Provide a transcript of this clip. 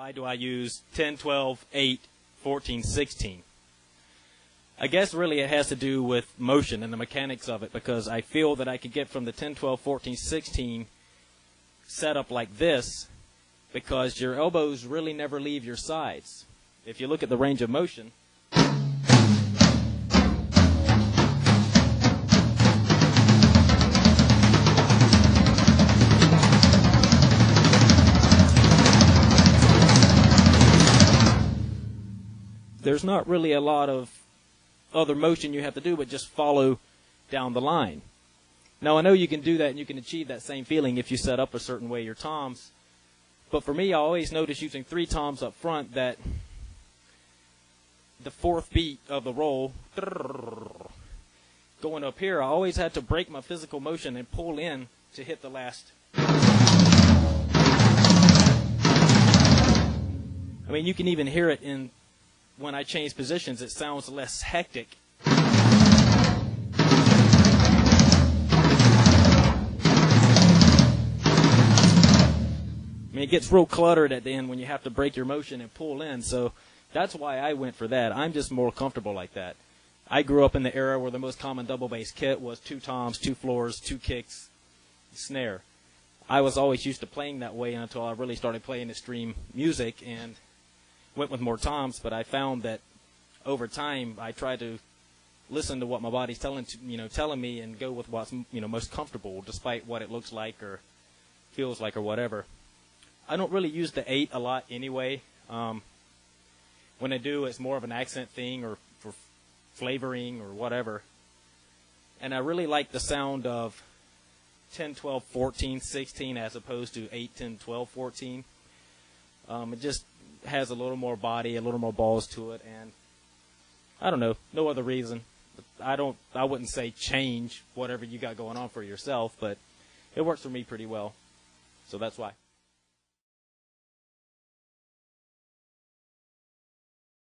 Why do I use 10, 12, 8, 14, 16? I guess really it has to do with motion and the mechanics of it, because I feel that I could get from the 10, 12, 14, 16 set up like this because your elbows really never leave your sides. If you look at the range of motion, there's not really a lot of other motion you have to do but just follow down the line. Now, I know you can do that and you can achieve that same feeling if you set up a certain way your toms. But for me, I always notice using 3 toms up front that the 4th beat of the roll, going up here, I always had to break my physical motion and pull in to hit the last. I mean, you can even hear it in when I change positions. It sounds less hectic. I mean, it gets real cluttered at the end when you have to break your motion and pull in, so that's why I went for that. I'm just more comfortable like that. I grew up in the era where the most common double bass kit was 2 toms, 2 floors, 2 kicks, snare. I was always used to playing that way until I really started playing extreme music and went with more toms, but I found that over time I try to listen to what my body's telling me and go with what's most comfortable, despite what it looks like or feels like or whatever. I don't really use the 8 a lot anyway. When I do, it's more of an accent thing or for flavoring or whatever. And I really like the sound of 10, 12, 14, 16 as opposed to 8, 10, 12, 14. It just has a little more body, a little more balls to it, and I don't know, no other reason. I wouldn't say change whatever you got going on for yourself, but it works for me pretty well. So that's why.